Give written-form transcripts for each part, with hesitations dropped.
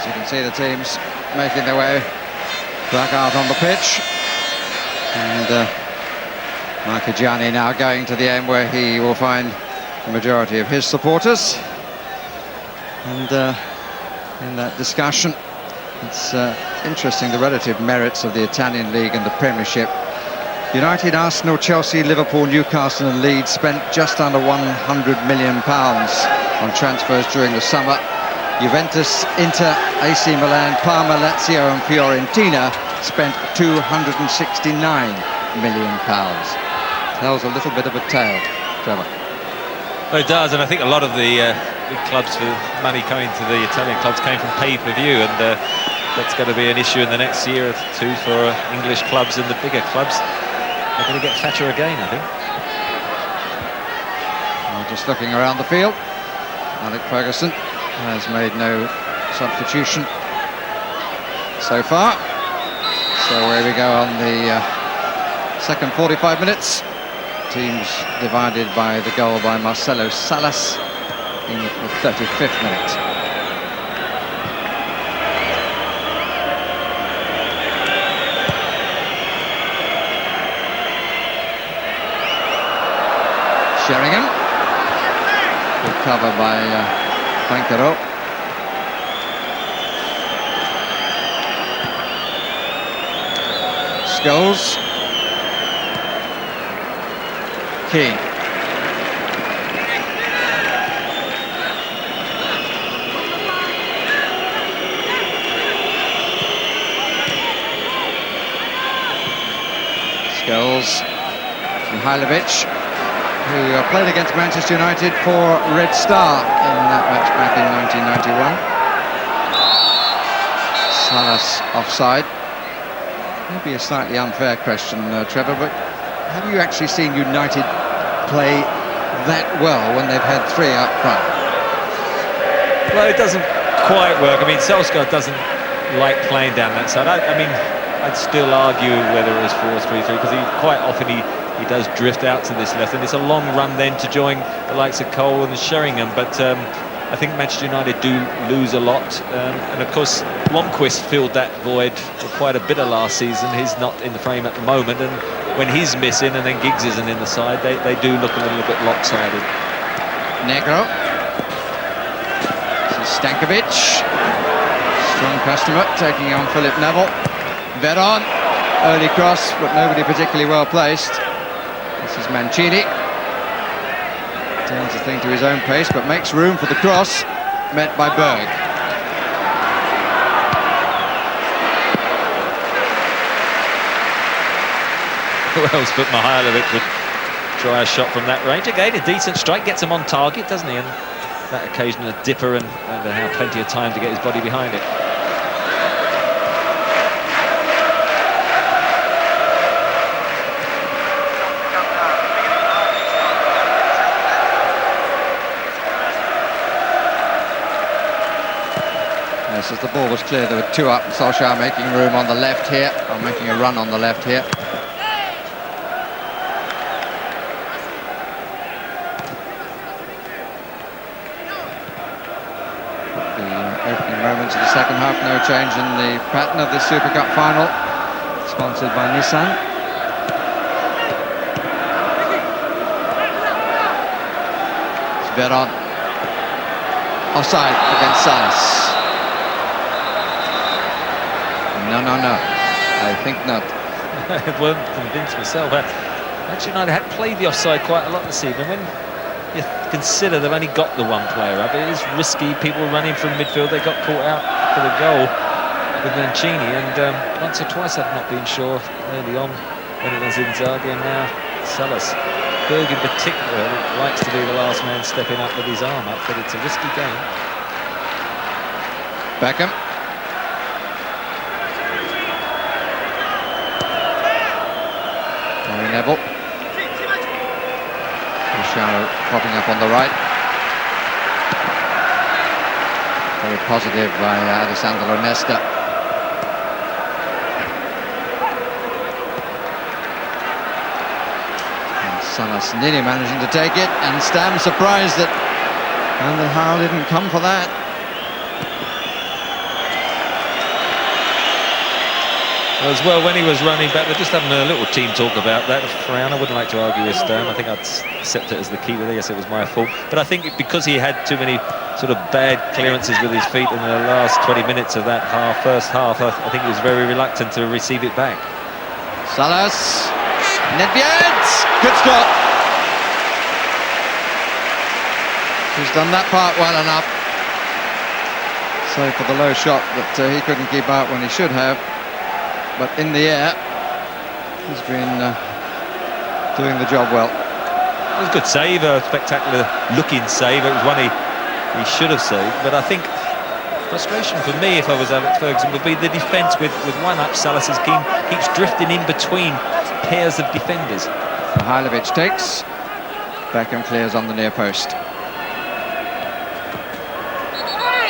As you can see, the teams making their way back out on the pitch. And Marchigiani now going to the end where he will find the majority of his supporters. And in that discussion, it's interesting the relative merits of the Italian League and the Premiership. United, Arsenal, Chelsea, Liverpool, Newcastle and Leeds spent just under £100 million on transfers during the summer. Juventus, Inter, AC Milan, Parma, Lazio and Fiorentina spent £269 million. Tells a little bit of a tale, Trevor. Well, it does, and I think a lot of the big clubs for money coming to the Italian clubs came from pay-per-view, and that's going to be an issue in the next year or two for English clubs, and the bigger clubs are going to get fatter again, I think. Well, just looking around the field, Alec Ferguson has made no substitution so far. So away we go on the second 45 minutes. Teams divided by the goal by Marcelo Salas in the 35th minute. Sheringham. Good cover by Pancaro. Scholes. Keane. Scholes. Mihailovic, who played against Manchester United for Red Star in that match back in 1991. Salas offside. Maybe a slightly unfair question, Trevor, but have you actually seen United play that well when they've had three up front? Well, it doesn't quite work. I mean, Solskjaer doesn't like playing down that side. I mean, I'd still argue whether it was 4-3-3, because quite often he does drift out to this left, and it's a long run then to join the likes of Cole and Sheringham. But I think Manchester United do lose a lot, and of course Blomqvist filled that void for quite a bit of last season. He's not in the frame at the moment, and when he's missing and then Giggs isn't in the side, they do look a little bit lopsided. Negro. This is Stankovic. Strong customer taking on Philip Neville. Veron. Early cross, but nobody particularly well placed. This is Mancini. Turns the thing to his own pace, but makes room for the cross, met by Berg. Who else but Mihailovic would try a shot from that range? Again, a decent strike, gets him on target, doesn't he? And that occasional dipper, and they have plenty of time to get his body behind it. As the ball was clear, there were two up. Solskjaer making room on the left here, or making a run on the left here. The opening moments of the second half, no change in the pattern of this Super Cup final, sponsored by Nissan. It's Veron. Offside against Salas. No, I think not. I weren't convinced myself. Manchester United had played the offside quite a lot this evening. When you consider they've only got the one player up, it is risky. People running from midfield, they got caught out for the goal with Mancini, and once or twice I've not been sure early on when it was Inzaghi, and now Salas. Berg in particular likes to be the last man stepping up with his arm up, but it's a risky game. Beckham. Neville. Cristiano popping up on the right. Very positive by Alessandro Nesta. And Salas nearly managing to take it, and Stam surprised that Van der Haar didn't come for that. As well, when he was running back, they're just having a little team talk about that. Frown, I wouldn't like to argue with Stern. I think I'd accept it as the keeper. Yes, it was my fault. But I think because he had too many sort of bad clearances with his feet in the last 20 minutes of that first half, I think he was very reluctant to receive it back. Salas, Nedved, good stop. He's done that part well enough. So for the low shot that he couldn't keep out when he should have. But in the air, he's been doing the job well. It was a good save, a spectacular looking save. It was one he should have saved. But I think frustration for me, if I was Alex Ferguson, would be the defence with one up. Salas keeps drifting in between pairs of defenders. Mihailovic takes. Beckham clears on the near post.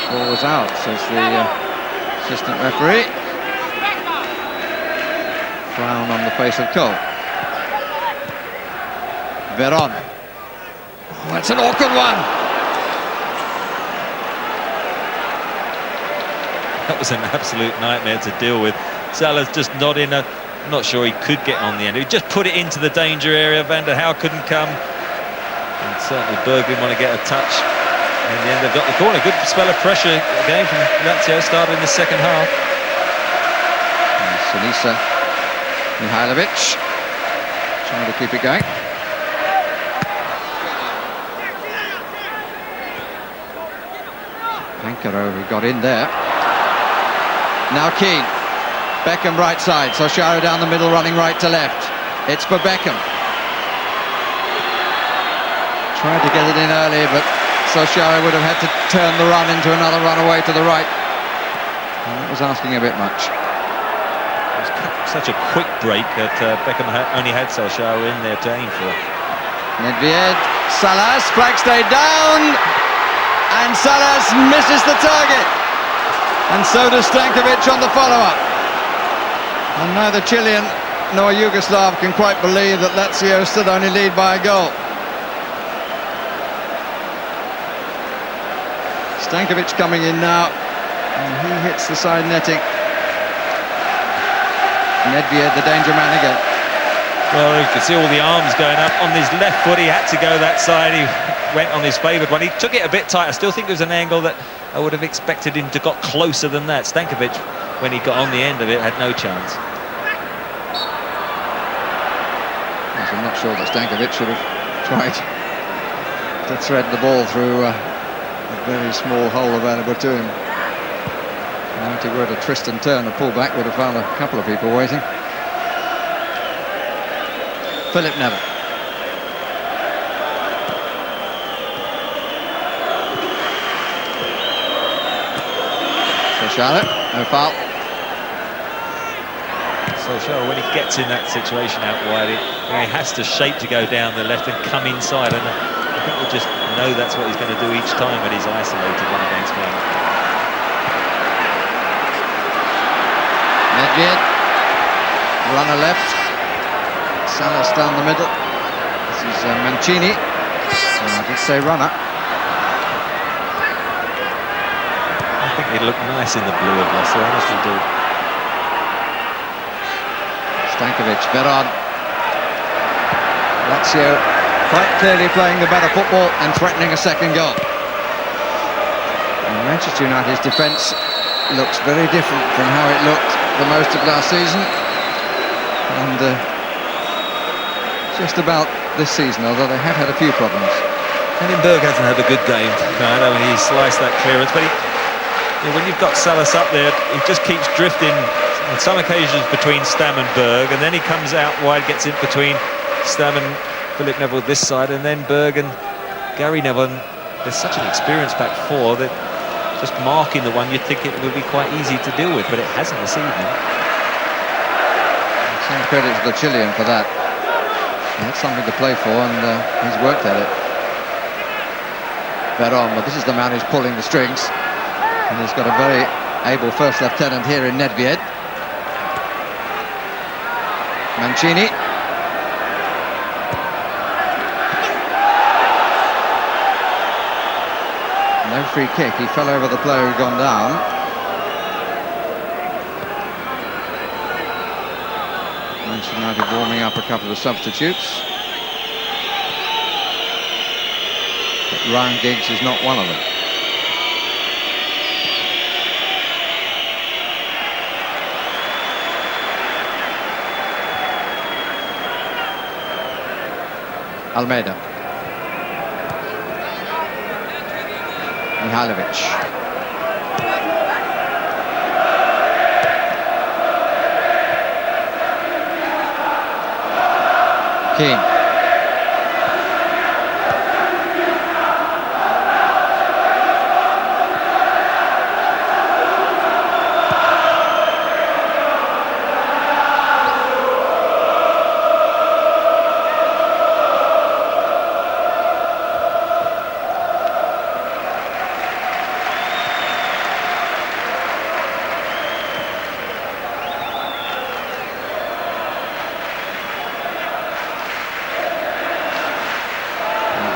Ball was out, says the assistant referee. Frown on the face of Cole. Veron. Oh, that's an awkward one. That was an absolute nightmare to deal with. Salas just not sure he could get on the end. He just put it into the danger area. Van der Hau couldn't come. And certainly Berg didn't want to get a touch. In the end, they've got the corner. Good spell of pressure again from Lazio, started in the second half. Sinisa. Mihailovic trying to keep it going. Pankaro who got in there. Now Keane. Beckham right side. Socharo down the middle, running right to left. It's for Beckham. Tried to get it in early, but Socharo would have had to turn the run into another run away to the right. And that was asking a bit much. Such a quick break that Beckham only had Socharo in there to aim for. Nedved, Salas, flag stayed down, and Salas misses the target. And so does Stankovic on the follow-up. And neither Chilean nor Yugoslav can quite believe that Lazio still only lead by a goal. Stankovic coming in now, and he hits the side netting. Nedved, the danger man again. Well, you can see all the arms going up. On his left foot, he had to go that side. He went on his favoured one. He took it a bit tight. I still think it was an angle that I would have expected him to got closer than that. Stankovic, when he got on the end of it, had no chance. Yes, I'm not sure that Stankovic should have tried to thread the ball through a very small hole available to him. If he were to twist and turn, a pullback would have found a couple of people waiting. Philip Neville. Socharo, no foul. Socharo, when he gets in that situation out wide, he has to shape to go down the left and come inside. And I think we'll just know that's what he's going to do each time when he's isolated one against one. Nedved, runner left, Salas down the middle. This is Mancini. So I did say runner. I think he'd look nice in the blue of Lazio, I honestly do. Stankovic, Veron. Lazio quite clearly playing the better football and threatening a second goal. And Manchester United's defence looks very different from how it looked the most of last season, and just about this season, although they have had a few problems. And Berg hasn't had a good game. No, I know he sliced that clearance, but when you've got Salas up there, he just keeps drifting on some occasions between Stam and Berg, and then he comes out wide, gets in between Stam and Philip Neville this side, and then Berg and Gary Neville. And there's such an experienced back four that just marking the one, you'd think it would be quite easy to deal with, but it hasn't this evening. Some credit to the Chilean for that. He had something to play for, and he's worked at it. Veron, but this is the man who's pulling the strings, and he's got a very able first lieutenant here in Nedved. Mancini. No free kick, he fell over the player who'd gone down. Manchester United warming up a couple of substitutes. But Ryan Giggs is not one of them. Almeida. Mihailovic. Keane.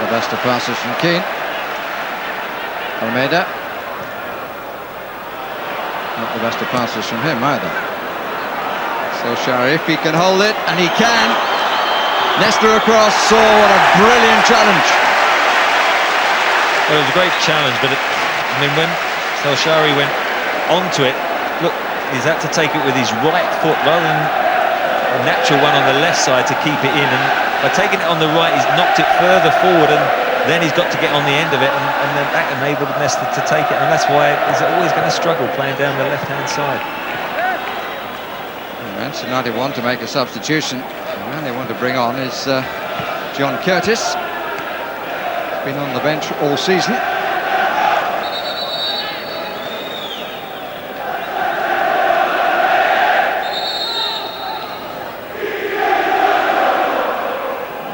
Best of passes from Keane. Almeida. Not the best of passes from him either. Solskjaer, if he can hold it, and he can. Nesta across. Oh, what a brilliant challenge. Well, it was a great challenge, but I mean, when Solskjaer went onto it, look, he's had to take it with his right foot rather than a natural one on the left side to keep it in, and by taking it on the right, he's knocked it further forward, and then he's got to get on the end of it, and then that enabled Nesta to take it, and that's why he's always going to struggle playing down the left-hand side. Manchester United want to make a substitution. The man they want to bring on is John Curtis. He's been on the bench all season.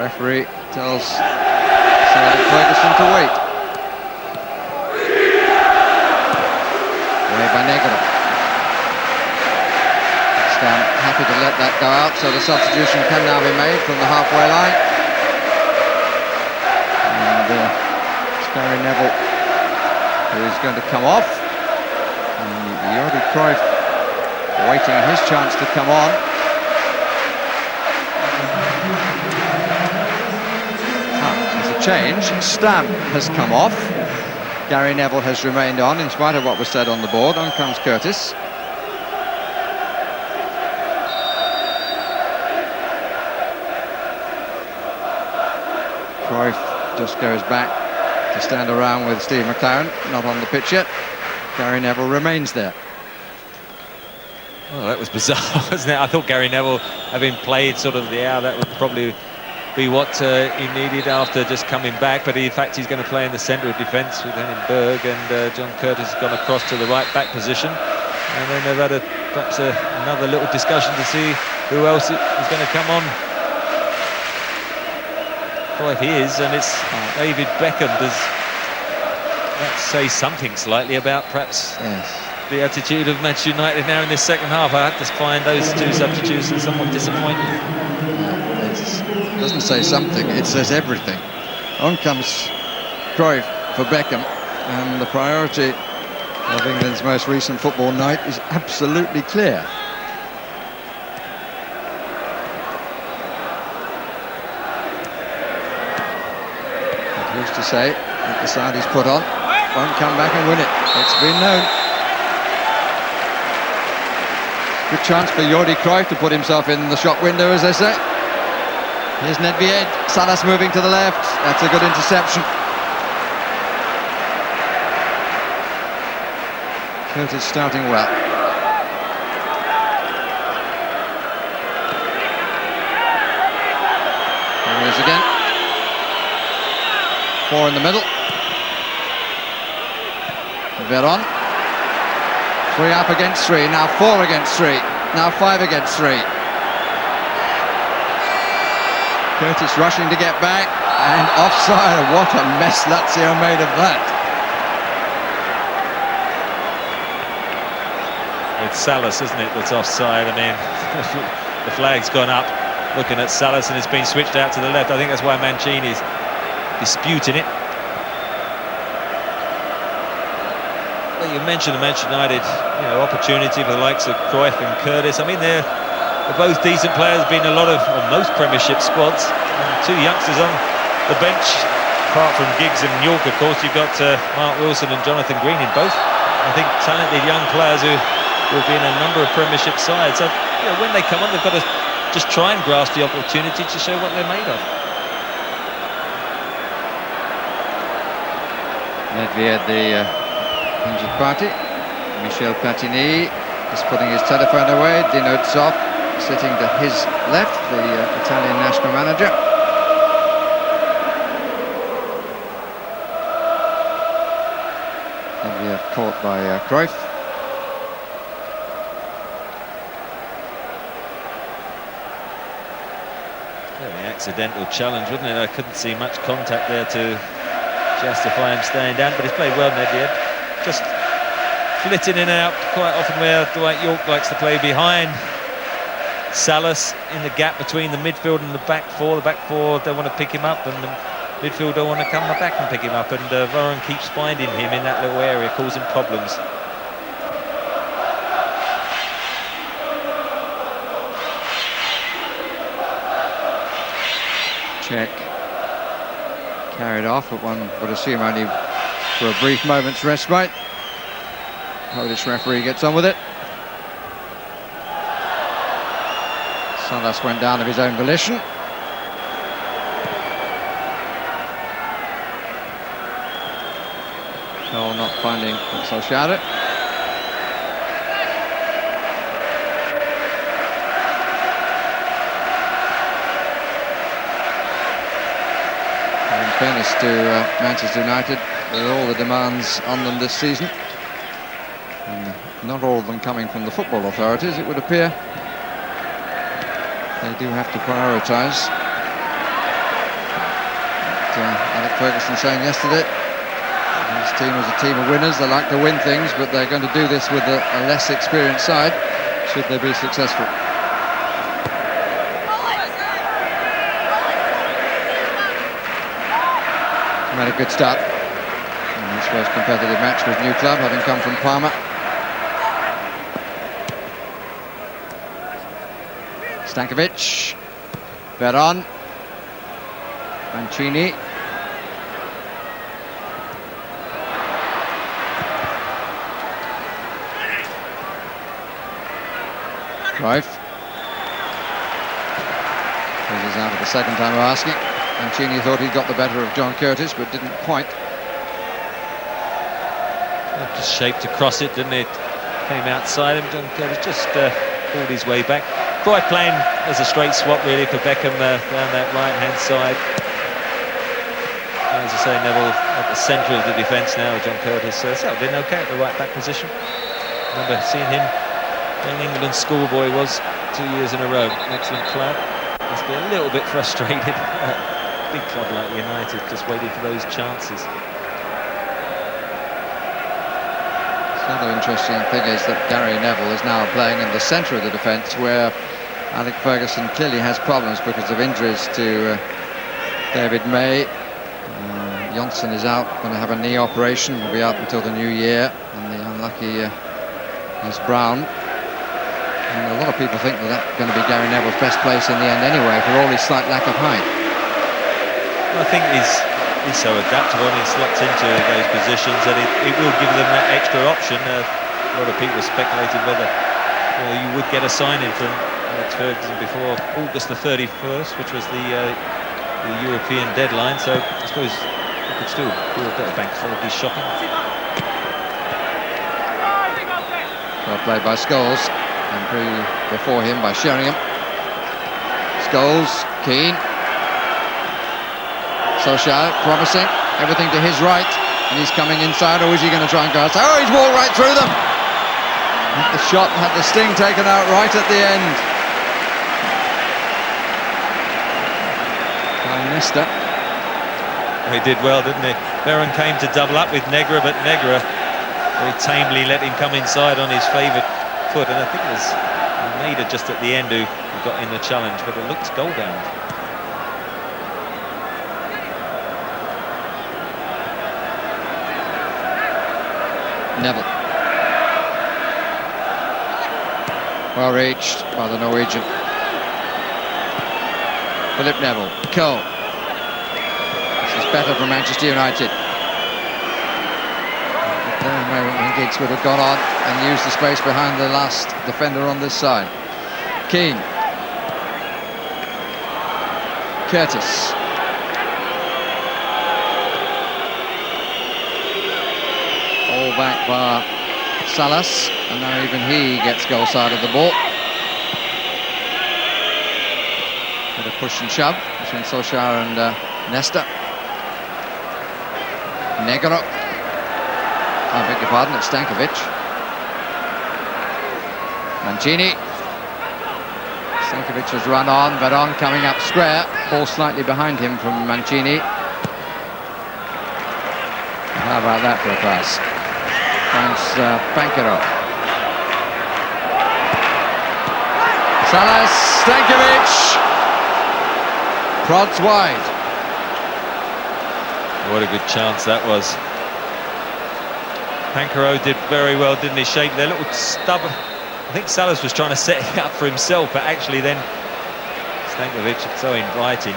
Referee tells Sir Ferguson to wait. Away by Negro. Stam happy to let that go out, so the substitution can now be made from the halfway line. And it's Gary Neville who is going to come off. And Jordi Cruyff waiting his chance to come on. Change. Stam has come off. Gary Neville has remained on in spite of what was said on the board. On comes Curtis. Cruyff just goes back to stand around with Steve McLaren, not on the pitch yet. Gary Neville remains there. Oh, that was bizarre, wasn't it? I thought Gary Neville, having played sort of the hour, that would probably be what he needed after just coming back, but in fact he's going to play in the centre of defence with Berg, and John Curtis has gone across to the right back position, and then they've had perhaps another little discussion to see who else is going to come on. Well, if he is, and it's David Beckham, does that say something slightly about perhaps the attitude of Manchester United now in this second half? I have to find those two substitutions somewhat disappointing. It doesn't say something, it says everything. On comes Cruyff for Beckham, and the priority of England's most recent football night is absolutely clear. Who's to say that the side he's put on won't come back and win it? It's been known. Good chance for Jordi Cruyff to put himself in the shop window, as they say. Here's Nedved. Salas moving to the left. That's a good interception. Curtis starting well. There he is again. 4 in the middle. Veron. 3 up against 3. Now 4 against 3. Now 5 against 3. Curtis rushing to get back, and offside. What a mess Lazio made of that. It's Salas, isn't it, that's offside? I mean, the flag's gone up looking at Salas, and it's been switched out to the left. I think that's why Mancini's disputing it. Well, you mentioned the Manchester United, opportunity for the likes of Cruyff and Curtis. I mean, they're They're both decent players, been a lot of, or most Premiership squads. Two youngsters on the bench, apart from Giggs and York, of course, you've got Mark Wilson and Jonathan Green in both, I think, talented young players who have been in a number of Premiership sides. So, you know, when they come on, they've got to just try and grasp the opportunity to show what they're made of. Nedved, the injured party. Michel Platini is putting his telephone away. Dino Zoff sitting to his left, the Italian national manager. Nedved caught by Cruyff. Very accidental challenge, wasn't it? I couldn't see much contact there to justify him staying down, but he's played well, Nedved. Just flitting in and out quite often where Dwight York likes to play behind Salas in the gap between the midfield and the back four. The back four don't want to pick him up, and the midfield don't want to come back and pick him up, and Varane keeps finding him in that little area, causing problems. Check carried off, but one would assume only for a brief moment's respite. Polish referee gets on with it. Salas went down of his own volition. Cole not finding Solskjaer. In fairness to Manchester United, with all the demands on them this season, and not all of them coming from the football authorities, it would appear they do have to prioritise. Alex Ferguson saying yesterday, his team is a team of winners. They like to win things, but they're going to do this with a less experienced side, should they be successful. Made a good start in his first competitive match with new club, having come from Parma. Stankovic, Veron, Mancini, Cruyff. This is out of the second time of asking. Mancini thought he got the better of John Curtis, but didn't quite. Just shaped to cross it, didn't it? Came outside him. John Curtis just pulled his way back. Cruyff playing as a straight swap really for Beckham down that right-hand side. As I say, Neville at the centre of the defence now. John Curtis settled in okay at the right-back position. Remember seeing him, young England schoolboy was 2 years in a row. An excellent player. Must be a little bit frustrated. Big club like United, just waiting for those chances. The other interesting thing is that Gary Neville is now playing in the centre of the defence, where Alex Ferguson clearly has problems because of injuries to David May. Johnson is out, going to have a knee operation, will be out until the new year, and the unlucky is Brown. And a lot of people think that that's going to be Gary Neville's best place in the end anyway, for all his slight lack of height. I think he's so adaptable and he slots into those positions that it will give them that extra option. A lot of people speculated whether you would get a signing from Alex Ferguson before August the 31st, which was the European deadline. So I suppose we could still do a bit of bank holiday shopping. Well played by Scholes, and before him by Sheringham. Scholes, Keane. Solskjaer, promising, everything to his right, and he's coming inside, or is he going to try and go outside? Oh, he's walked right through them! The shot had the sting taken out right at the end. By Nesta. He did well, didn't he? Veron came to double up with Negra, but Negra very tamely let him come inside on his favoured foot, and I think it was Maida just at the end who got in the challenge, but it looks goal bound. Neville. Well reached by the Norwegian. Philip Neville, Cole. This is better for Manchester United. At the moment when Giggs would have gone on and used the space behind the last defender on this side. Keane. Curtis. All back by Salas, and now even he gets goal side of the ball. With a push and shove between Solskjaer and Nesta. Negro. I beg your pardon, it's Stankovic. Mancini. Stankovic has run on, Veron coming up square. Ball slightly behind him from Mancini. How about that for a pass? Finds Pankero. Salas, Stankovic. Prods wide. What a good chance that was. Pankero did very well, didn't he? Shake their little stub. I think Salas was trying to set it up for himself, but actually then Stankovic, so inviting.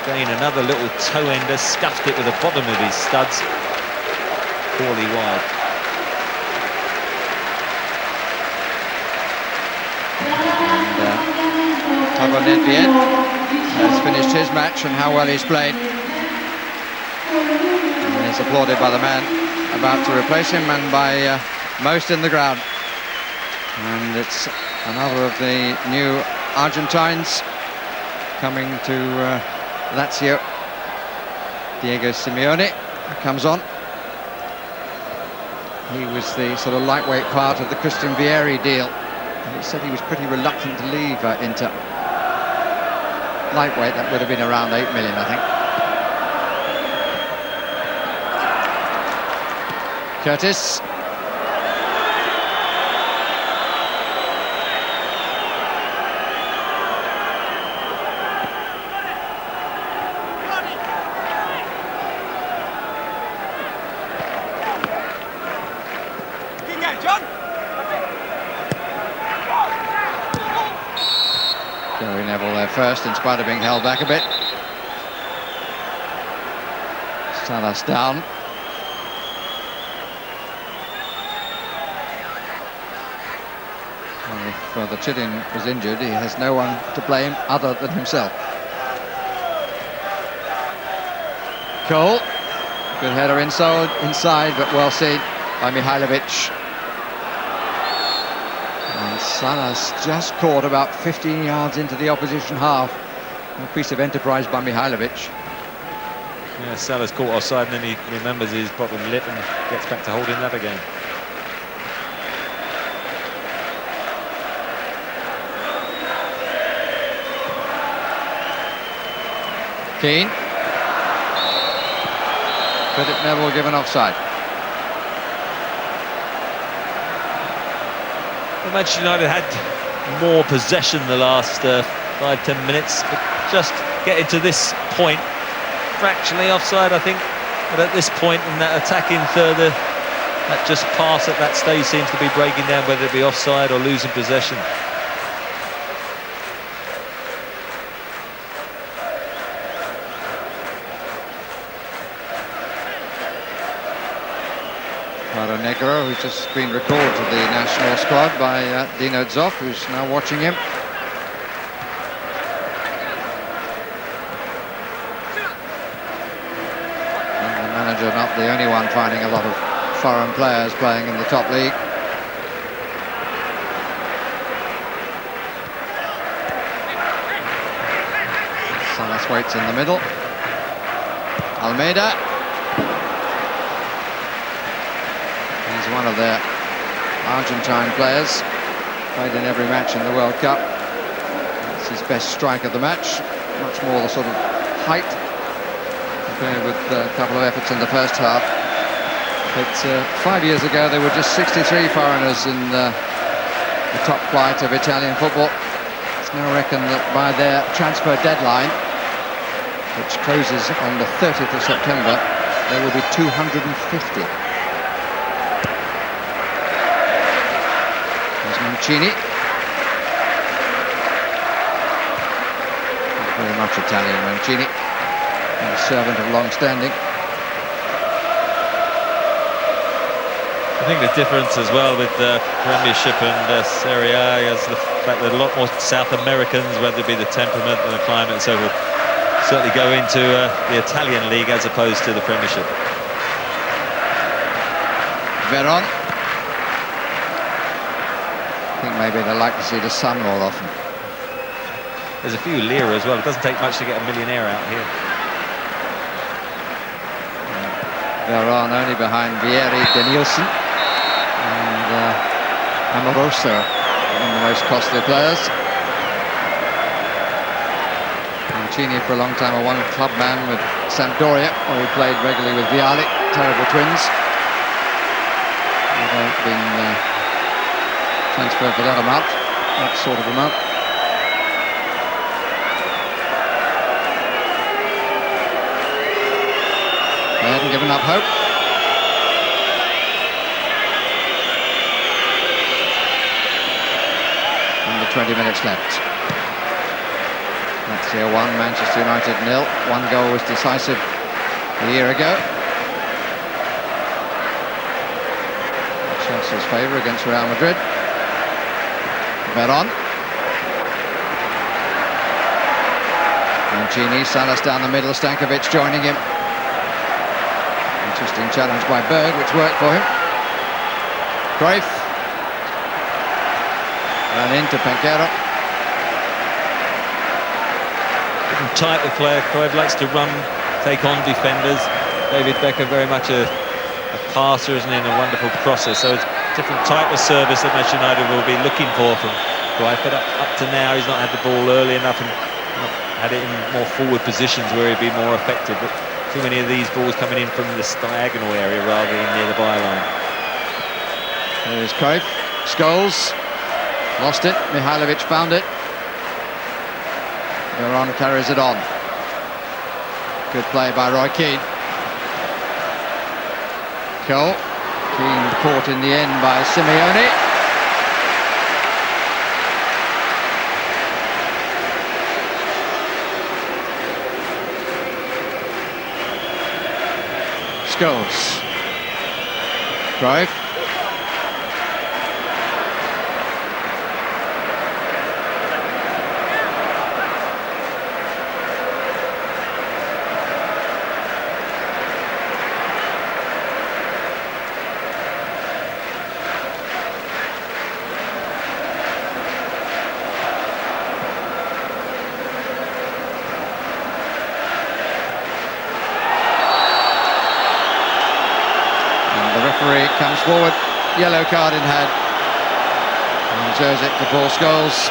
Again, another little toe ender, scuffed it with the bottom of his studs. Poorly wide. And Tavernier has finished his match and how well he's played. And he's applauded by the man about to replace him and by most in the ground. And it's another of the new Argentines coming to Lazio. Diego Simeone comes on. He was the sort of lightweight part of the Christian Vieri deal. He said he was pretty reluctant to leave Inter. Lightweight, that would have been around 8 million, I think. Curtis. Gary Neville there first, in spite of being held back a bit. Salas down. Well, if the Chilean was injured, he has no one to blame other than himself. Cole. Good header inside, but well seen by Mihailovic. And Salas just caught about 15 yards into the opposition half. A piece of enterprise by Mihailovic. Yeah, Salas caught offside and then he remembers his bottom lip and gets back to holding that again. Keane. Philip Neville given offside. Well, Manchester United had more possession the last 5-10 minutes, but just getting to this point, fractionally offside I think, but at this point in that attacking further, that just pass at that stage seems to be breaking down, whether it be offside or losing possession. Negro, who's just been recalled to the national squad by Dino Zoff, who's now watching him. And the manager not the only one finding a lot of foreign players playing in the top league. Salas waits in the middle. Almeida. He's one of their Argentine players, played in every match in the World Cup. It's his best strike of the match, much more the sort of height, compared with a couple of efforts in the first half. But 5 years ago there were just 63 foreigners in the top flight of Italian football. It's now reckoned that by their transfer deadline, which closes on the 30th of September, there will be 250. Mancini. Very much Italian, Mancini. A servant of long standing. I think the difference as well with the Premiership and Serie A is the fact that a lot more South Americans, whether it be the temperament and the climate and so forth, certainly go into the Italian league as opposed to the Premiership. Veron. I think maybe they like to see the sun more often. There's a few lira as well. It doesn't take much to get a millionaire out here. Veron only behind Vieri, Danielson and Amoroso, one of the most costly players. Mancini for a long time a one-club man with Sampdoria, where he played regularly with Vialli, terrible twins. Without being transferred for that amount, that sort of amount. They hadn't given up hope. Under 20 minutes left. Lazio 1, Manchester United 0. One goal was decisive a year ago. Chelsea's favour against Real Madrid. Veron. Mancini, Salas down the middle, Stankovic joining him. Interesting challenge by Berg, which worked for him. Cruyff. Ran into Panquero. Different type of player. Cruyff likes to run, take on defenders. David Beckham very much a passer, isn't he, and a wonderful crosser. So it's a different type of service that Manchester United will be looking for from Cruyff. But up to now, he's not had the ball early enough and not had it in more forward positions where he'd be more effective. But too many of these balls coming in from this diagonal area rather than near the byline. There's Cruyff. Scholes. Lost it. Mihailovic found it. Veron carries it on. Good play by Roy Keane. Cole. Keane caught in the end by Simeone. Scholes. Cruyff. Comes forward, yellow card in hand, and shows it to Paul Scholes.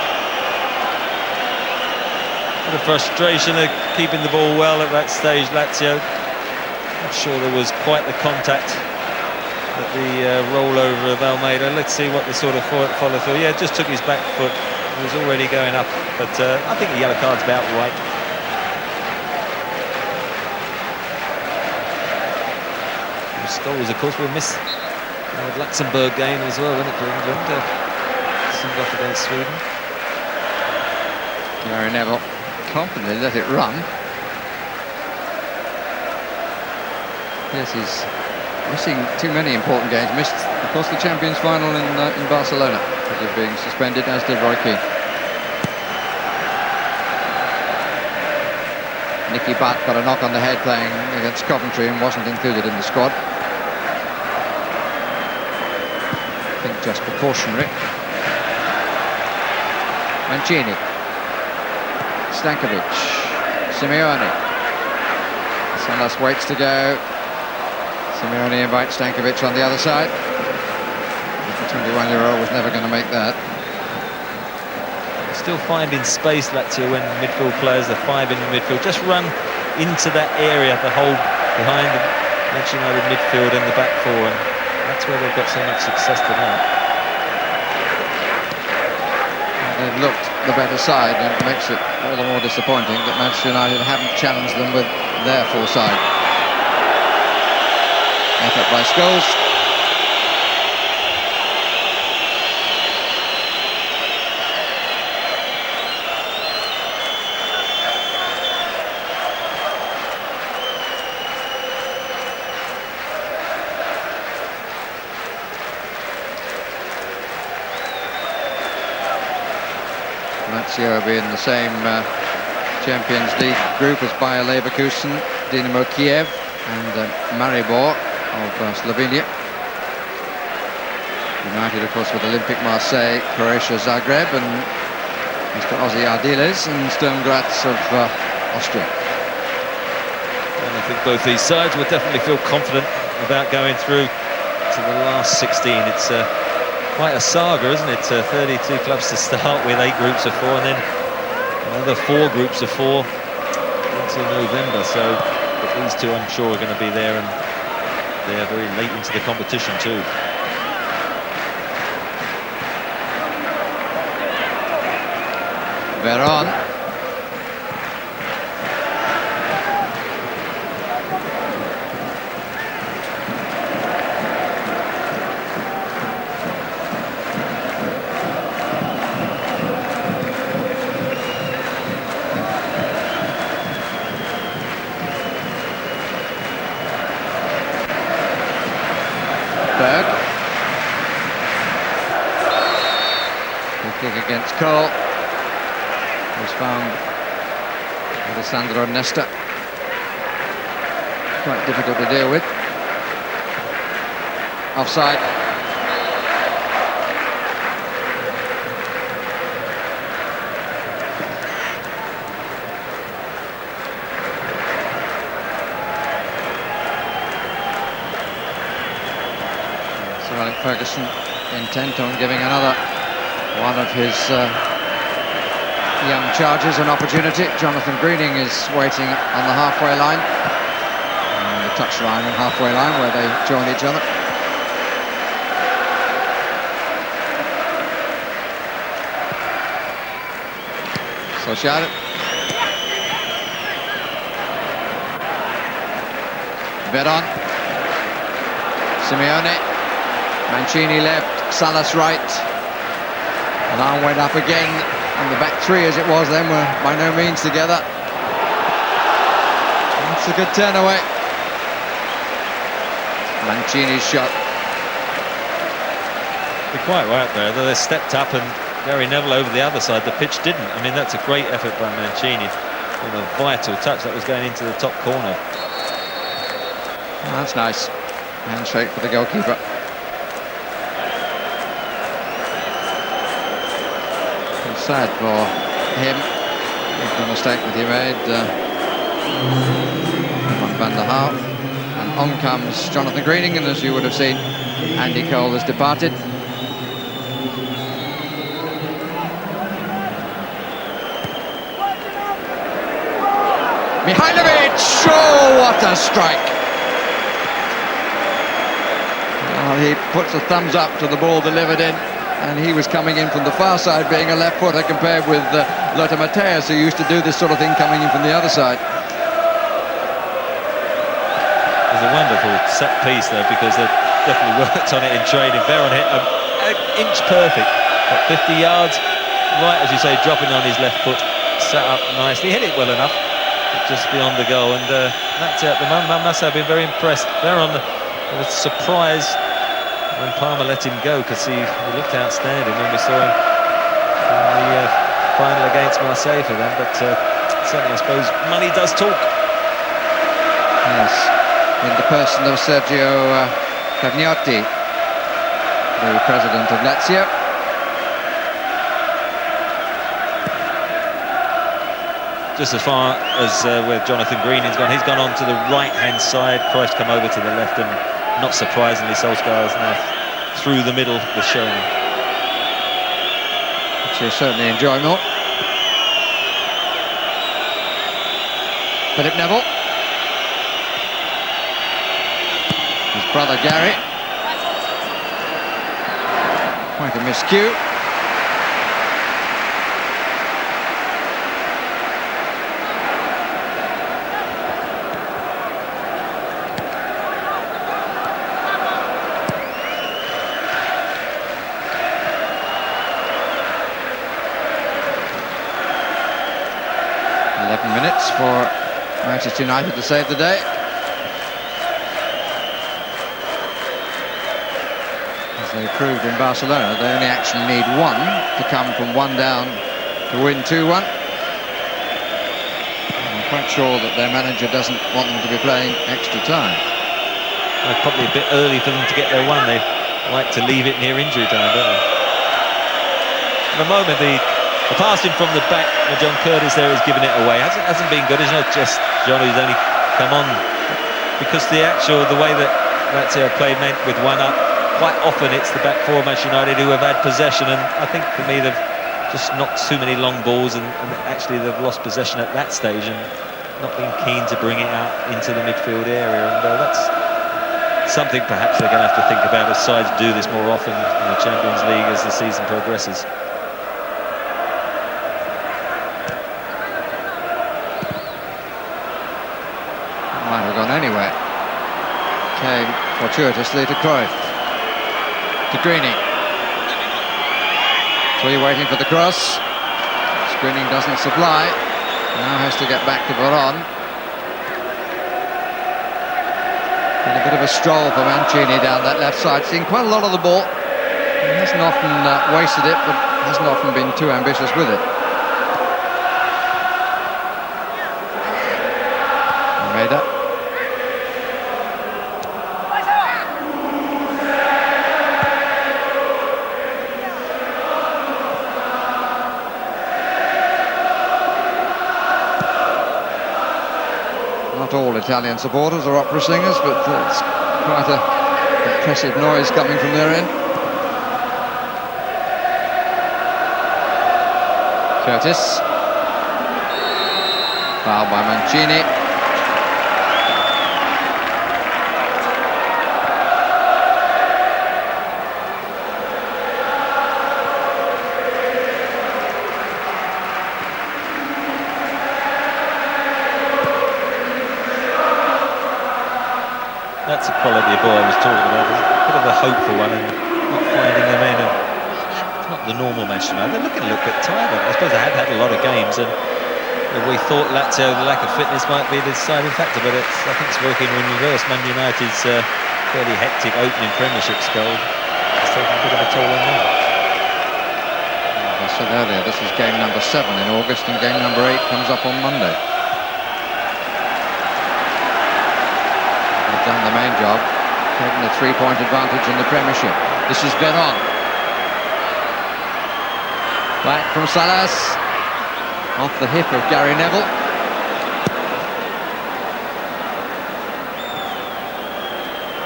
The frustration of keeping the ball well at that stage, Lazio. Not sure there was quite the contact at the rollover of Almeida. Let's see what the sort of follow through. Yeah, just took his back foot. He was already going up, but I think the yellow card's about right. Scholes, of course, will miss the Luxembourg game as well, wasn't it, for England? Send off against Sweden. Gary Neville confidently let it run. Yes, he's missing too many important games. Missed, of course, the Champions final in Barcelona because of being suspended, as did Roy Keane. Nicky Butt got a knock on the head playing against Coventry and wasn't included in the squad. I think just precautionary. Mancini. Stankovic. Simeone. Salas waits to go. Simeone invites Stankovic on the other side. The 21-year-old was never going to make that. Still finding space, Lazio, when midfield players, the five in the midfield, just run into that area, the hole behind the Manchester United midfield and the back four, and that's where they've got so much success tonight. They've looked the better side, and it makes it all the more disappointing that Manchester United haven't challenged them with their full side. Effort by Scholes. Lazio will be in the same Champions League group as Bayer Leverkusen, Dynamo Kiev and Maribor of Slovenia. United, of course, with Olympic Marseille, Croatia Zagreb, and Mr. Ozzy Ardiles and Sturm Graz of Austria. And I think both these sides will definitely feel confident about going through to the last 16. It's quite a saga, isn't it? 32 clubs to start with, 8 groups of 4, and then another 4 groups of 4 into November. So but these two, I'm sure, are going to be there, and they're very late into the competition too. Veron. Berg. Good kick against Cole. Was found Alessandro Nesta. Quite difficult to deal with. Offside. Sir Alex Ferguson intent on giving another one of his young charges an opportunity. Jonathan Greening is waiting on the halfway line, the touch line and halfway line where they join each other. Solskjaer. Veron. Simeone. Mancini left, Salas right. Alarm went up again. And the back three, as it was then, were by no means together. That's a good turn away. Mancini's shot. You're quite right there. They stepped up and Gary Neville over the other side. The pitch didn't. I mean, that's a great effort by Mancini. And a vital touch that was going into the top corner. Oh, that's nice. Handshake for the goalkeeper. Sad for him. The mistake that he made. Van der Haar. And on comes Jonathan Greening, and as you would have seen, Andy Cole has departed. Mihailovic! Oh, what a strike! Well, he puts a thumbs up to the ball delivered in. And he was coming in from the far side, being a left footer, compared with Lothar Matthäus, who used to do this sort of thing coming in from the other side. It was a wonderful set piece there, because they've definitely worked on it in training. Veron hit an inch perfect at 50 yards, right, as you say, dropping on his left foot, set up nicely, hit it well enough, just beyond the goal, and that's it. The man must have been very impressed. Veron was surprised when Palmer let him go, because he looked outstanding when we saw him in the final against Marseille for them. But certainly, I suppose, money does talk. Yes, in the person of Sergio Cagnotti, the president of Lazio. Just as far as where Jonathan Greening's gone, he's gone on to the right-hand side. Christ come over to the left, and not surprisingly, Solskjaer is now through the middle with Sherman. Which you certainly enjoy more. Philip Neville. His brother Gary. Quite a miscue. For Manchester United to save the day. As they proved in Barcelona, they only actually need one to come from one down to win 2-1. I'm quite sure that their manager doesn't want them to be playing extra time. Well, probably a bit early for them to get their one. They like to leave it near injury time, don't they? At the moment, the passing from the back, John Curtis there is giving it away. Hasn't been good. It's not just John who's only come on, because the way that Lazio played meant with one up, quite often it's the back four of Manchester United who have had possession, and I think for me they've just knocked too many long balls, and actually they've lost possession at that stage and not been keen to bring it out into the midfield area, and that's something perhaps they're going to have to think about as sides do this more often in the Champions League as the season progresses. Might have gone anywhere. Came fortuitously to Cruyff. To Greening. Three waiting for the cross. Greening doesn't supply. Now has to get back to Veron. And a bit of a stroll for Mancini down that left side. Seen quite a lot of the ball. He hasn't often wasted it, but hasn't often been too ambitious with it. Almeida. Not all Italian supporters are opera singers, but it's quite an impressive noise coming from their end. Curtis. Foul by Mancini. That's the quality of ball I was talking about. There's a bit of a hopeful one and not finding them in. And it's not the normal Manchester United. They're looking a little bit tired. I suppose they have had a lot of games, and we thought Lazio, the lack of fitness might be the deciding factor, but I think it's working in reverse. Man United's fairly hectic opening Premiership spell has taken a bit of a toll on them. As I said earlier, this is game number 7 in August, and game number 8 comes up on Monday. They've done the main job, taking a 3-point advantage in the Premiership. This is Veron. Back from Salas. Off the hip of Gary Neville.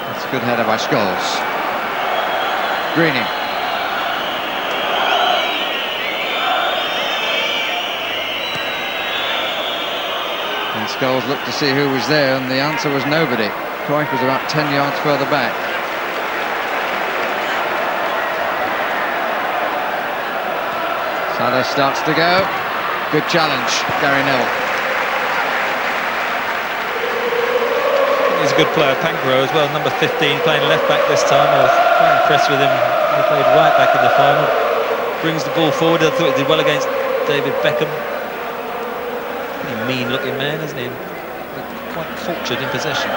That's a good header by Scholes. Greening. And Scholes looked to see who was there, and the answer was nobody. Cruyff was about 10 yards further back. Salah starts to go. Good challenge, Gary Neville. He's a good player, Pancro as well, number 15, playing left back this time. I was quite impressed with him. He played right back in the final. Brings the ball forward. I thought he did well against David Beckham. Pretty mean looking man, isn't he? But quite cultured in possession.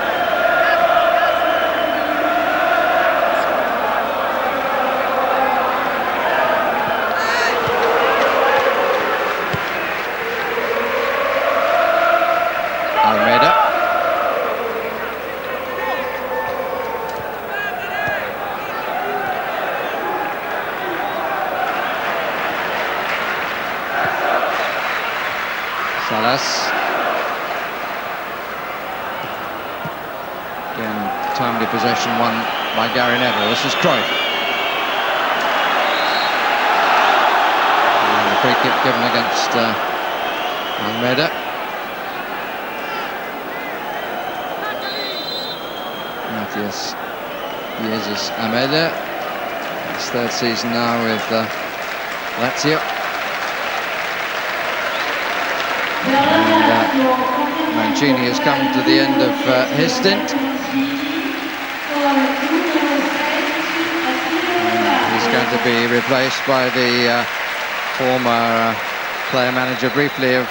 Almeida. Salas. Again, timely possession won by Gary Neville. This is Cruyff. And the free kick given against Almeida. Matthias Jesus Almeida. His third season now with Lazio. And Mancini has come to the end of his stint. And he's going to be replaced by the former player-manager briefly of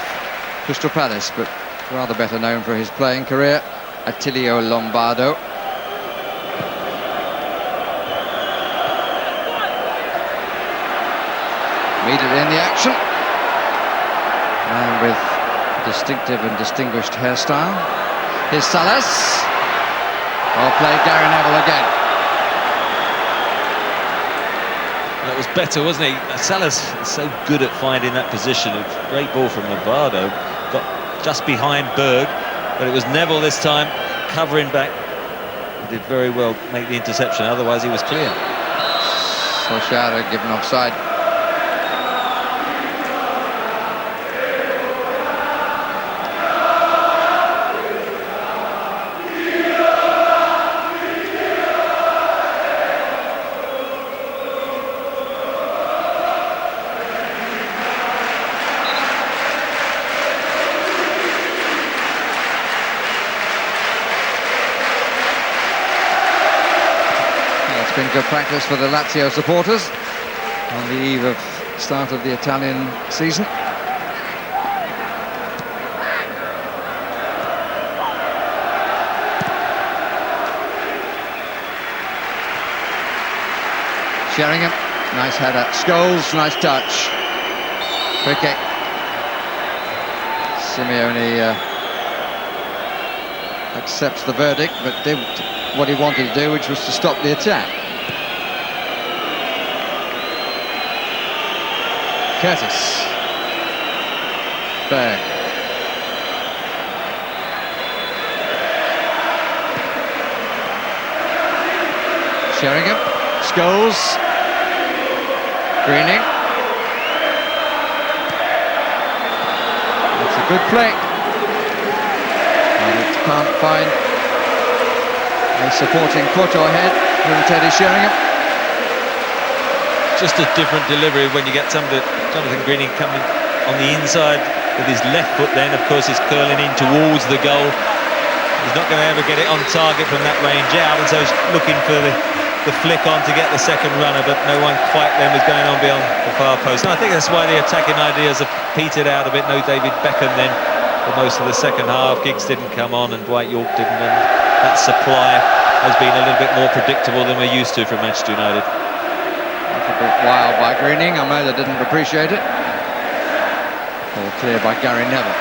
Crystal Palace, but rather better known for his playing career, Attilio Lombardo. Immediately in the action. man with distinctive and distinguished hairstyle. Here's Salas. Well played, Gary Neville again. That was better, wasn't he? Salas is so good at finding that position. A great ball from Lombardo. Got just behind Berg, but it was Neville this time, covering back. He did very well make the interception, otherwise he was clear. Solskjaer given offside. Been good practice for the Lazio supporters on the eve of start of the Italian season. Sheringham, nice header. Scholes, nice touch. Quick kick. Simeone accepts the verdict, but did what he wanted to do, which was to stop the attack. Curtis. Berg. Sheringham. Scholes. Greening. That's a good play. And it can't find a supporting foot or head from Teddy Sheringham. Just a different delivery when you get Jonathan Greening coming on the inside with his left foot, then of course he's curling in towards the goal. He's not going to ever get it on target from that range out, and so he's looking for the flick on to get the second runner, but no one quite then was going on beyond the far post. And I think that's why the attacking ideas have petered out a bit. No David Beckham then for most of the second half. Giggs didn't come on and Dwight York didn't, and that supply has been a little bit more predictable than we're used to from Manchester United. A bit wild by Greening. Almeida didn't appreciate it. All clear by Gary Neville.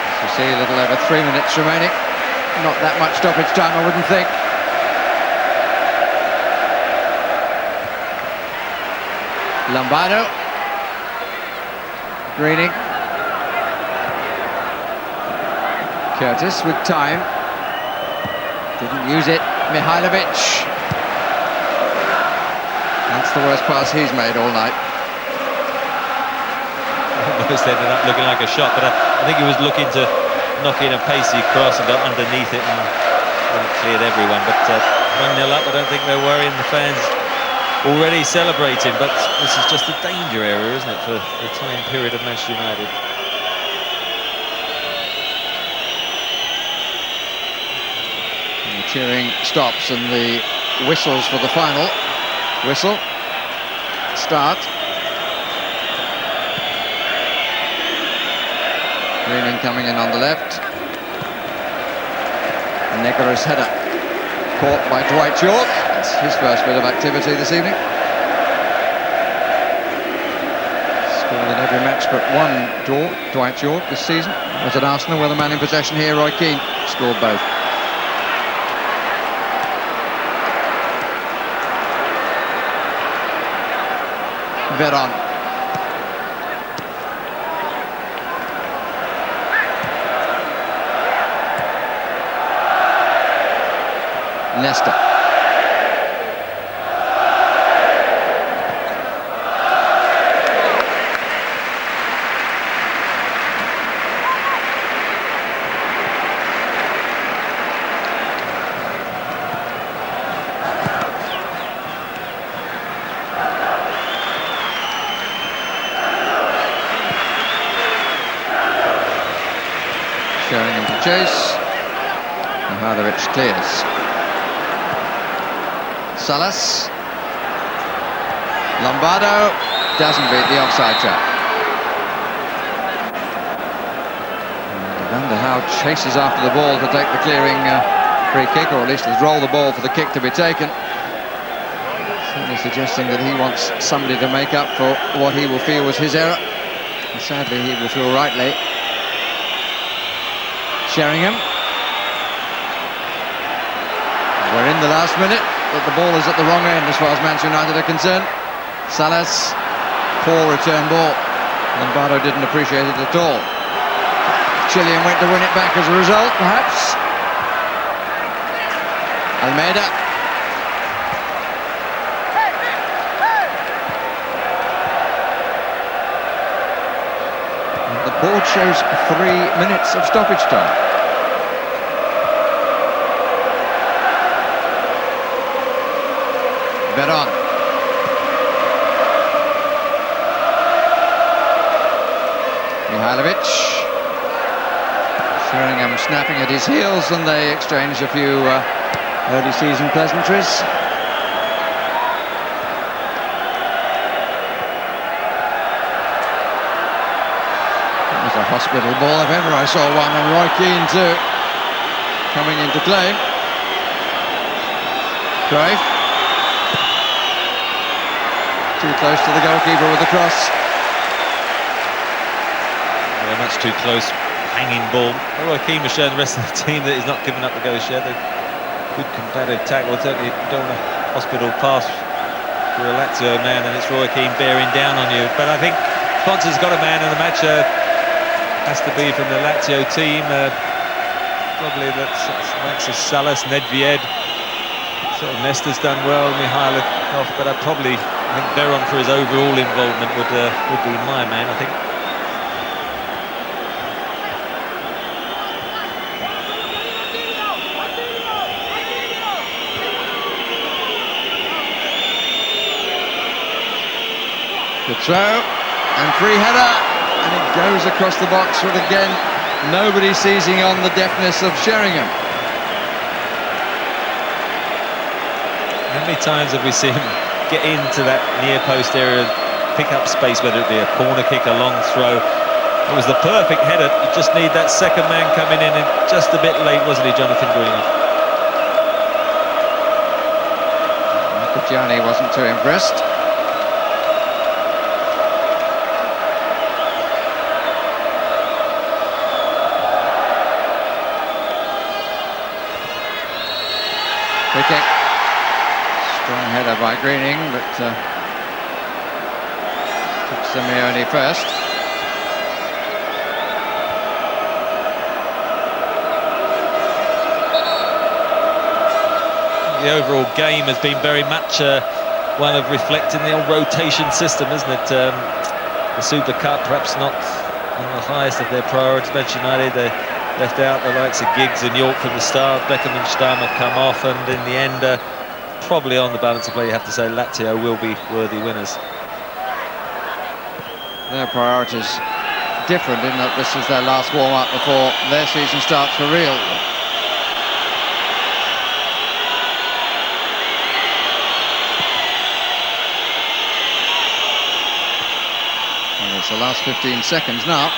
As you see, a little over 3 minutes remaining. Not that much stoppage time, I wouldn't think. Lombardo. Greening. Curtis with time. Didn't use it. Mihailovic. That's the worst pass he's made all night. Almost ended up looking like a shot, but I think he was looking to knock in a pacey cross and got underneath it and cleared everyone. But 1-0 up, I don't think they're worrying the fans already celebrating, but this is just a danger area, isn't it, for the time period of Manchester United. Cheering stops and the whistles for the final whistle start. Greening coming in on the left. Negre's header caught by Dwight York. That's his first bit of activity this evening. Scored in every match but one draw, Dwight York this season. Was at Arsenal, where the man in possession here, Roy Keane, scored both. Veron. Nesta. Sheringham to chase. Mihailovic clears. Salas. Lombardo doesn't beat the offside trap. Van der Hout chases after the ball to take the clearing free kick, or at least roll the ball for the kick to be taken. Certainly suggesting that he wants somebody to make up for what he will feel was his error. And sadly, he will feel rightly. Sheringham. We're in the last minute, but the ball is at the wrong end as far as Manchester United are concerned. Salas, poor return ball. Lombardo didn't appreciate it at all. Chilean went to win it back as a result, perhaps. Almeida. The board shows 3 minutes of stoppage time. Veron. Mihailovic. Sheringham snapping at his heels, and they exchange a few early season pleasantries. It was a hospital ball if ever I saw one, and Roy Keane too, coming into claim. Cruyff. Too close to the goalkeeper with the cross. Yeah, much too close, hanging ball. Roy Keane was showing the rest of the team that he's not giving up the ghost yet. Good competitive tackle. Certainly don't want a hospital pass for a Lazio man, and it's Roy Keane bearing down on you. But I think Sponsor's got a man in the match. Has to be from the Lazio team. Probably that's Alexis Salas, Nedved. Sort of Nesta's done well, Mihailov, but I think Veron for his overall involvement would be my man, I think. Good throw, and free header, and it goes across the box, but again, nobody seizing on the deftness of Sheringham. How many times have we seen him get into that near post area, pick up space, whether it be a corner kick, a long throw? It was the perfect header. You just need that second man coming in, and just a bit late, wasn't he, Jonathan Greenwood? Gianni wasn't too impressed. Free kick. Strong header by Greening, but took Simeone first. The overall game has been very much one of reflecting the old rotation system, isn't it? The Super Cup perhaps not on the highest of their priorities. Manchester United, they left out the likes of Giggs and York from the start. Beckham and Stamm have come off, and in the end, probably on the balance of play, you have to say Lazio will be worthy winners. Their priorities different in that this is their last warm-up before their season starts for real. And it's the last 15 seconds now.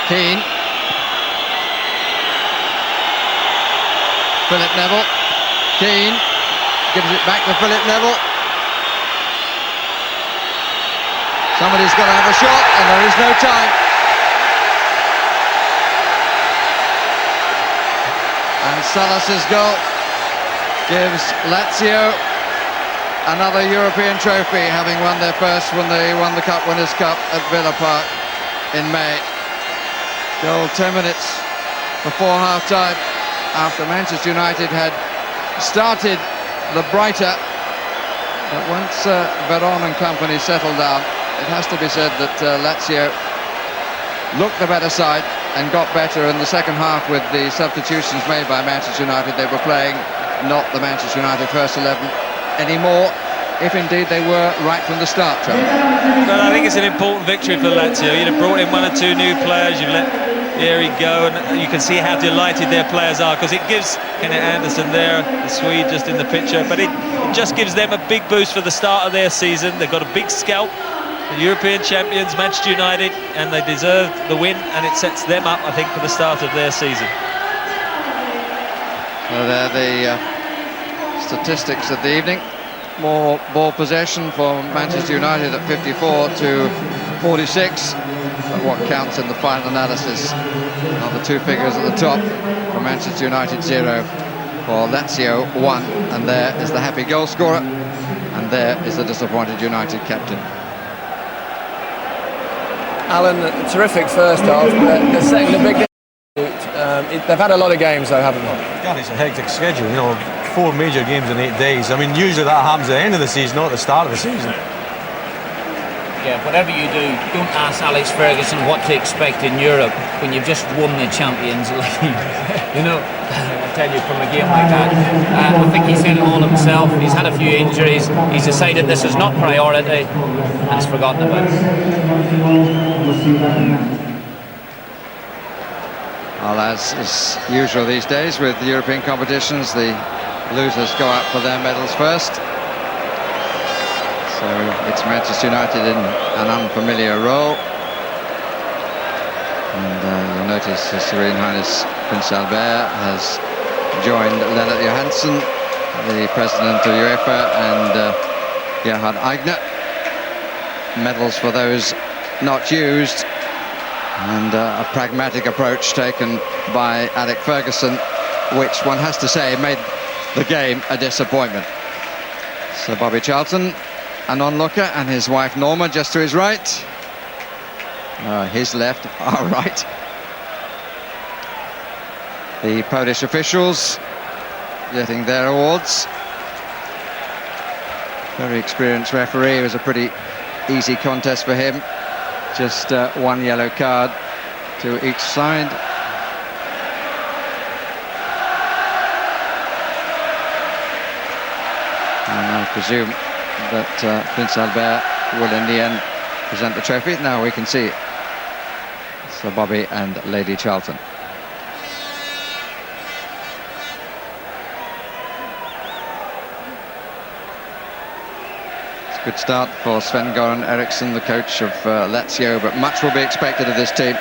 Keane. Philip Neville. Keane gives it back to Philip Neville. Somebody's got to have a shot, and there is no time. And Salas's goal gives Lazio another European trophy, having won their first when they won the Cup Winners' Cup at Villa Park in May. Goal 10 minutes before half-time, after Manchester United had started the brighter. But once Veron and company settled down, it has to be said that Lazio looked the better side and got better in the second half with the substitutions made by Manchester United. They were playing not the Manchester United first 11 anymore, if indeed they were right from the start, Trevor. Well, I think it's an important victory for Lazio. You've brought in 1 or 2 new players, you've let Thierry go, and you can see how delighted their players are, because it gives Kenneth Anderson there, the Swede, just in the picture, but it just gives them a big boost for the start of their season. They've got a big scalp, the European champions, Manchester United, and they deserve the win, and it sets them up, I think, for the start of their season. So they're the statistics of the evening. More ball possession for Manchester United at 54 to 46. But what counts in the final analysis are the two figures at the top. For Manchester United 0, for Lazio 1. And there is the happy goal scorer. And there is the disappointed United captain. Alan, terrific first half. They're setting the big... they've had a lot of games though, haven't they? God, it's a hectic schedule, you know, 4 major games in 8 days. I mean, usually that happens at the end of the season, not at the start of the season. Yeah, whatever you do, don't ask Alex Ferguson what to expect in Europe when you've just won the Champions League. You know, I tell you, from a game like that, I think he said it all himself. He's had a few injuries. He's decided this is not priority, and he's forgotten about it. Well, as is usual these days with European competitions, the losers go out for their medals first. So it's Manchester United in an unfamiliar role. And you'll notice His Serene Highness Prince Albert has joined Lennart Johansson, the president of UEFA, and Gerhard Eigner. Medals for those not used. And a pragmatic approach taken by Alex Ferguson, which one has to say made the game a disappointment. So Bobby Charlton, an onlooker, and his wife Norma just to his right. His left, our right. The Polish officials getting their awards. Very experienced referee. It was a pretty easy contest for him. Just one yellow card to each side. And I presume that Prince Albert will in the end present the trophy. Now we can see Sir Bobby and Lady Charlton. Good start for Sven-Göran Eriksson, the coach of Lazio, but much will be expected of this team.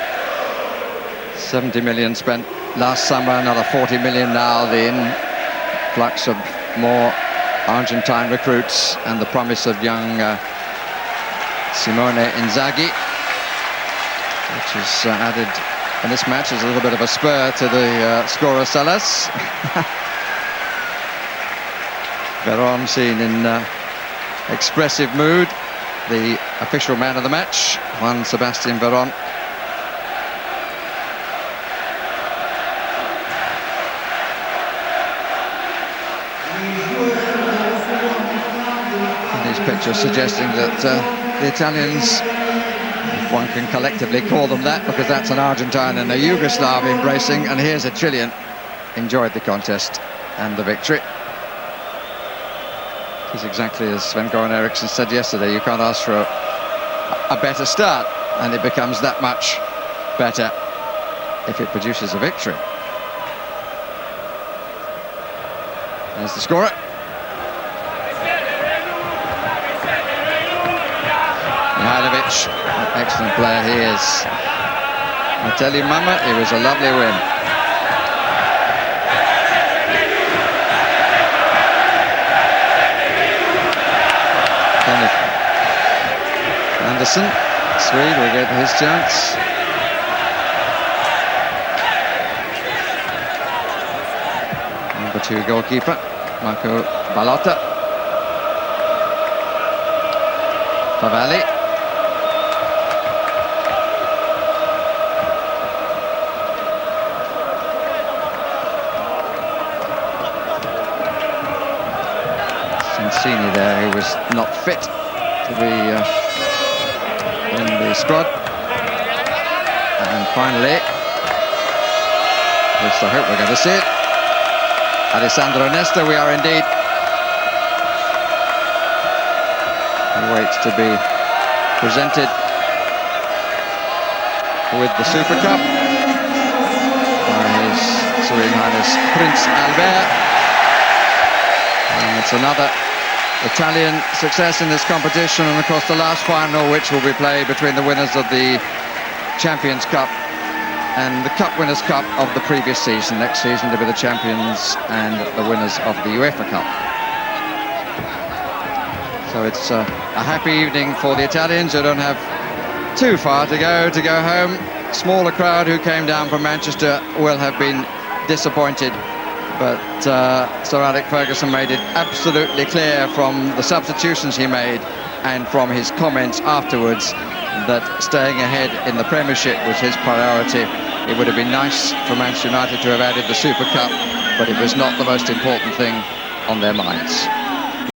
70 million spent last summer, another 40 million now. The influx of more Argentine recruits and the promise of young Simone Inzaghi, which is added in this match as a little bit of a spur to the scorer Salas. Veron seen in expressive mood, the official man of the match, Juan Sebastian Veron. And these pictures suggesting that the Italians, if one can collectively call them that, because that's an Argentine and a Yugoslav embracing, and here's a Chilean, enjoyed the contest and the victory. It's exactly as Sven-Göran Eriksson said yesterday, you can't ask for a better start, and it becomes that much better if it produces a victory. There's the scorer. Mihailovic, excellent player he is. I tell you, Mama, it was a lovely win. Anderson, Swede, will get his chance. Number 2 goalkeeper, Marco Ballotta. Favalli. Sensini there, who was not fit to be in the squad. And finally, at least I hope we're going to see it, Alessandro Nesta, we are indeed. He waits to be presented with the Super Cup by His Serene Highness Prince Albert. And it's another Italian success in this competition, and of course the last final, which will be played between the winners of the Champions Cup and the Cup Winners' Cup of the previous season. Next season to be the champions and the winners of the UEFA Cup. So it's a happy evening for the Italians, who don't have too far to go home. Smaller crowd who came down from Manchester will have been disappointed, but Sir Alex Ferguson made it absolutely clear from the substitutions he made and from his comments afterwards that staying ahead in the Premiership was his priority. It would have been nice for Manchester United to have added the Super Cup, but it was not the most important thing on their minds.